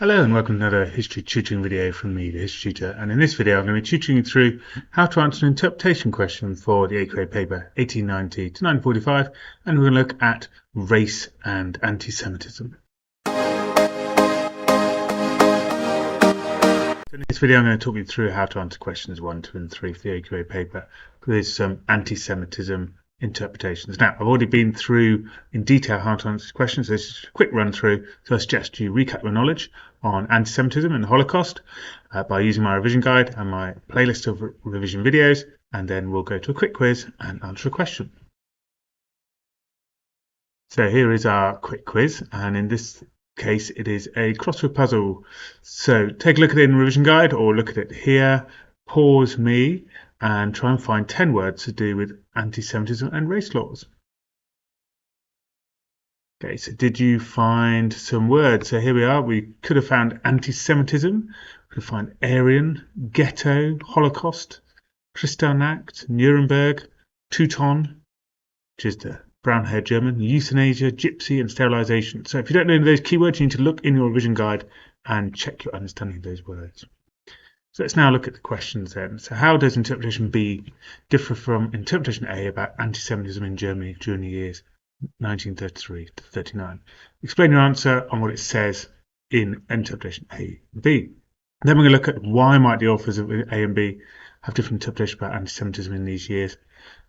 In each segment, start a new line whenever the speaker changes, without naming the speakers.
Hello and welcome to another history tutoring video from me, the history tutor, and in this video I'm going to be tutoring you through how to answer an interpretation question for the AQA paper 1890 to 1945, and we're going to look at race and anti-Semitism. So in this video I'm going to talk you through how to answer questions 1, 2 and 3 for the AQA paper with some anti-Semitism interpretations. Now, I've already been through in detail how to answer this question, so this is a quick run through. So I suggest you recap your knowledge on anti-Semitism and the Holocaust by using my revision guide and my playlist of revision videos, and then we'll go to a quick quiz and answer a question. So here is our quick quiz, and in this case it is a crossword puzzle. So take a look at it in the revision guide or look at it here, pause me and try and find 10 words to do with anti-Semitism and race laws. Okay, so did you find some words? So here we are. We could have found anti-Semitism, we could find Aryan, ghetto, Holocaust, Kristallnacht, Nuremberg, Teuton, which is the brown-haired German, euthanasia, gypsy, and sterilisation. So if you don't know any of those keywords, you need to look in your revision guide and check your understanding of those words. So let's now look at the questions then. So how does interpretation B differ from interpretation A about anti-Semitism in Germany during the years 1933 to 39? Explain your answer on what it says in interpretation A and B. Then we're going to look at why might the authors of A and B have different interpretations about anti-Semitism in these years.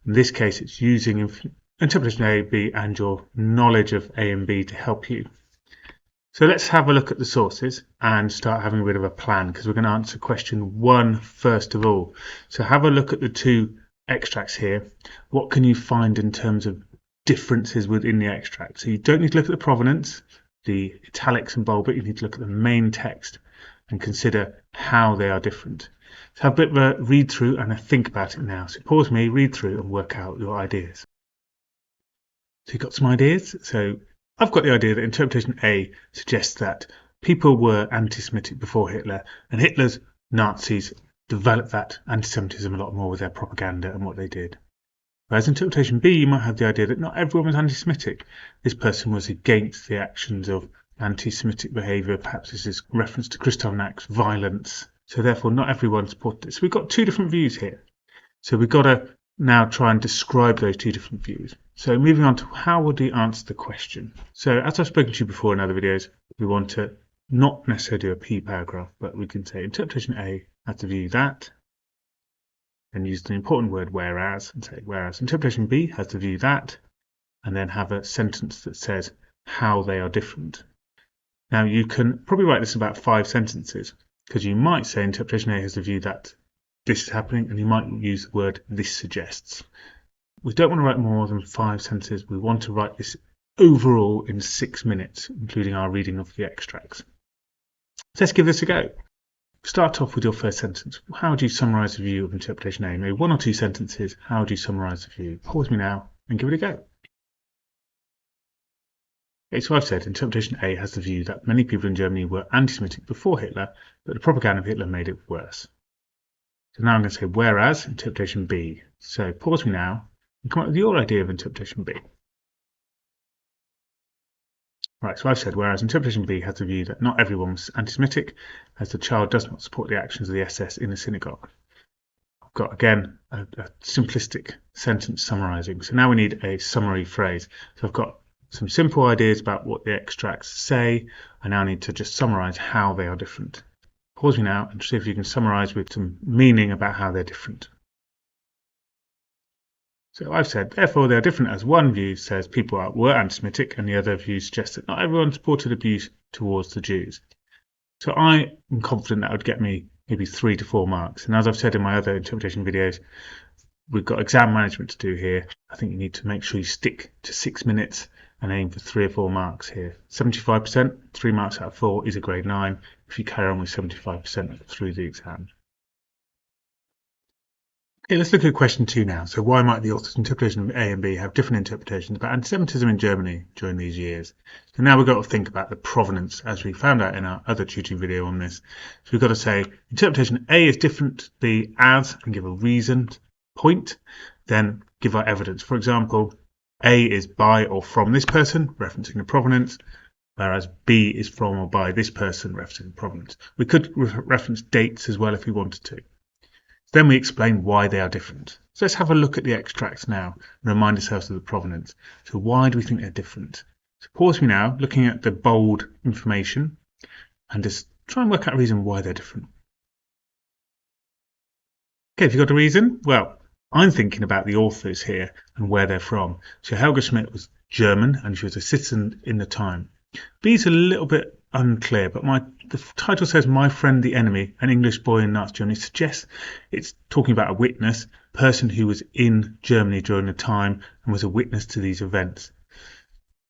In this case, it's using interpretation A, B and your knowledge of A and B to help you. So let's have a look at the sources and start having a bit of a plan, because we're going to answer question 1 first of all. So have a look at the two extracts here. What can you find in terms of differences within the extract? So you don't need to look at the provenance, the italics and bold, but you need to look at the main text and consider how they are different. So have a bit of a read through and a think about it now. So pause me, read through and work out your ideas. So you've got some ideas. So I've got the idea that interpretation A suggests that people were anti-Semitic before Hitler, and Hitler's Nazis developed that anti-Semitism a lot more with their propaganda and what they did. Whereas interpretation B, you might have the idea that not everyone was anti-Semitic. This person was against the actions of anti-Semitic behaviour. Perhaps this is reference to Kristallnacht's violence. So therefore, not everyone supported it. So we've got two different views here. So we've got to now try and describe those two different views. So moving on to how would we answer the question? So as I've spoken to you before in other videos, we want to not necessarily do a P paragraph, but we can say interpretation A has the view that, and use the important word whereas, and say whereas interpretation B has the view that, and then have a sentence that says how they are different. Now you can probably write this in about 5 sentences, because you might say interpretation A has the view that this is happening, and you might use the word this suggests. We don't want to write more than 5 sentences. We want to write this overall in 6 minutes, including our reading of the extracts. So let's give this a go. Start off with your first sentence. How would you summarise the view of interpretation A? Maybe 1 or 2 sentences. How would you summarise the view? Pause me now and give it a go. Okay, so I've said interpretation A has the view that many people in Germany were anti-Semitic before Hitler, but the propaganda of Hitler made it worse. So now I'm going to say whereas interpretation B. So pause me now and come up with your idea of interpretation B. Right, so I've said whereas interpretation B has the view that not everyone was anti-Semitic, as the child does not support the actions of the SS in the synagogue. I've got again a simplistic sentence summarising. So now we need a summary phrase. So I've got some simple ideas about what the extracts say. I now need to just summarise how they are different. Pause me now and see if you can summarise with some meaning about how they're different. So I've said, therefore, they are different as one view says people were anti-Semitic and the other view suggests that not everyone supported abuse towards the Jews. So I am confident that would get me maybe 3 to 4 marks. And as I've said in my other interpretation videos, we've got exam management to do here. I think you need to make sure you stick to 6 minutes and aim for 3 or 4 marks here. 75%, 3 marks out of 4 is a grade 9 if you carry on with 75% through the exam. Okay, let's look at question 2 now. So why might the author's interpretation of A and B have different interpretations about anti-Semitism in Germany during these years? So now we've got to think about the provenance, as we found out in our other tutoring video on this. So we've got to say interpretation A is different to B as, and give a reason, point, then give our evidence. For example, A is by or from this person, referencing the provenance. whereas B is from or by this person referencing provenance. We could reference dates as well if we wanted to. Then we explain why they are different. So let's have a look at the extracts now and remind ourselves of the provenance. So why do we think they're different? So pause me now, looking at the bold information, and just try and work out a reason why they're different. Okay, have you got a reason? Well, I'm thinking about the authors here and where they're from. So Helga Schmidt was German and she was a citizen in the time. B's a little bit unclear, but the title says "My Friend the Enemy, an English Boy in Nazi Germany" suggests it's talking about a witness, a person who was in Germany during the time and was a witness to these events.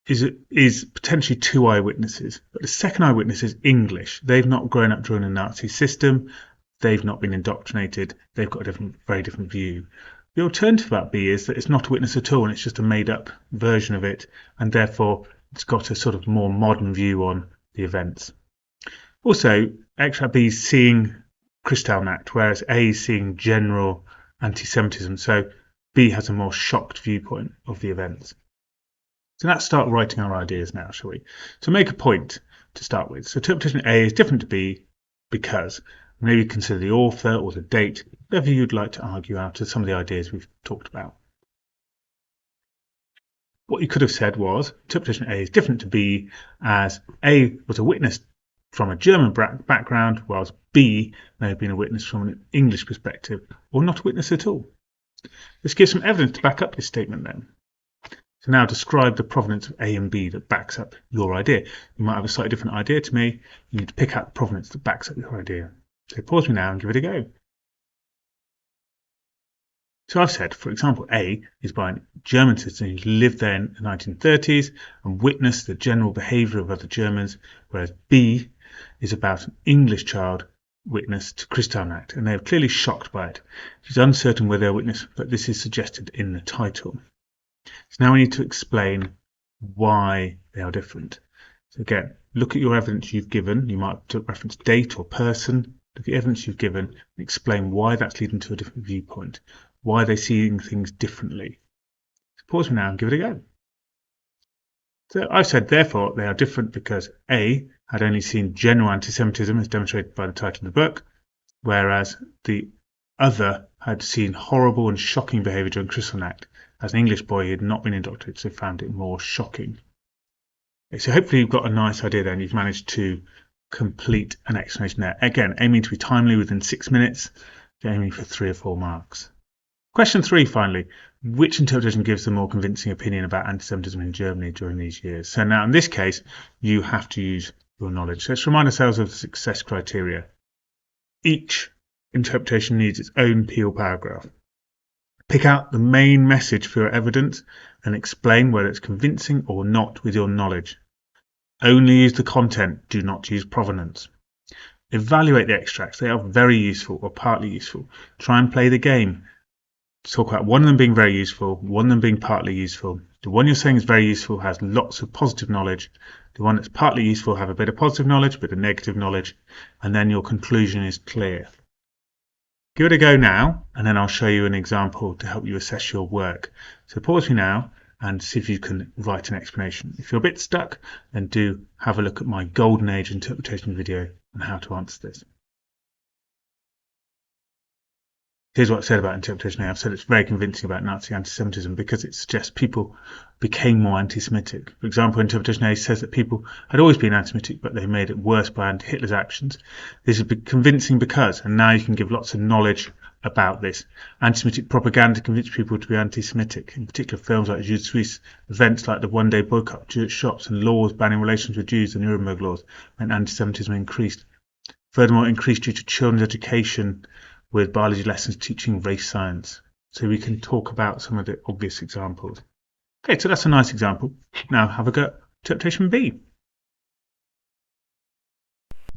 Is potentially two eyewitnesses, but the second eyewitness is English. They've not grown up during the Nazi system. They've not been indoctrinated. They've got a very different view. The alternative about B is that it's not a witness at all and it's just a made-up version of it, and therefore it's got a sort of more modern view on the events. Also, extract B is seeing Kristallnacht, whereas A is seeing general anti-Semitism. So B has a more shocked viewpoint of the events. So let's start writing our ideas now, shall we? So make a point to start with. So interpretation A is different to B because maybe consider the author or the date, whatever you'd like to argue out of some of the ideas we've talked about. What you could have said was interpretation A is different to B as A was a witness from a German background, whilst B may have been a witness from an English perspective, or not a witness at all. Let's give some evidence to back up this statement then. So now describe the provenance of A and B that backs up your idea. You might have a slightly different idea to me. You need to pick out the provenance that backs up your idea. So pause me now and give it a go. So I've said, for example, A is by a German citizen who lived there in the 1930s and witnessed the general behaviour of other Germans, whereas B is about an English child witness to Kristallnacht, and they are clearly shocked by it. She's uncertain whether they're witness, but this is suggested in the title. So now we need to explain why they are different. So again, look at your evidence you've given. You might reference date or person. Look at evidence you've given and explain why that's leading to a different viewpoint. Why are they seeing things differently? So pause me now and give it a go. So I've said, therefore, they are different because A had only seen general anti-Semitism as demonstrated by the title of the book, whereas the other had seen horrible and shocking behaviour during Kristallnacht. As an English boy, he had not been indoctrinated, so found it more shocking. Okay, so hopefully you've got a nice idea there and you've managed to complete an explanation there. Again, aiming to be timely within 6 minutes, aiming for 3 or 4 marks. Question 3, finally. Which interpretation gives the more convincing opinion about anti-Semitism in Germany during these years? So now, in this case, you have to use your knowledge. So let's remind ourselves of the success criteria. Each interpretation needs its own Peel paragraph. Pick out the main message for your evidence and explain whether it's convincing or not with your knowledge. Only use the content, do not use provenance. Evaluate the extracts. They are very useful or partly useful. Try and play the game. Talk about one of them being very useful, one of them being partly useful. The one you're saying is very useful has lots of positive knowledge. The one that's partly useful have a bit of positive knowledge, a bit of negative knowledge, and then your conclusion is clear. Give it a go now, and then I'll show you an example to help you assess your work. So pause me now and see if you can write an explanation. If you're a bit stuck, then do have a look at my Golden Age interpretation video on how to answer this. Here's what I've said about interpretation A. I've said it's very convincing about Nazi anti-Semitism because it suggests people became more anti-Semitic. For example, interpretation A says that people had always been anti-Semitic, but they made it worse by Hitler's actions. This is convincing because, and now you can give lots of knowledge about this. Anti-Semitic propaganda convinced people to be anti-Semitic. In particular, films like Jude Suisse, events like the one-day boycott of Jewish shops, and laws banning relations with Jews, the Nuremberg laws, meant anti-Semitism increased. Furthermore, it increased due to children's education, with biology lessons teaching race science. So we can talk about some of the obvious examples. Okay, so that's a nice example. Now have a go at interpretation B.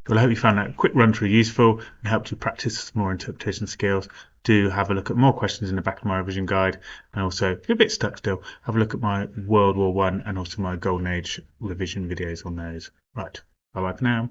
Well, I hope you found that quick run through useful and helped you practice some more interpretation skills. Do have a look at more questions in the back of my revision guide, and also, if you're a bit stuck still, have a look at my World War I and also my Golden Age revision videos on those. Right, bye bye for now.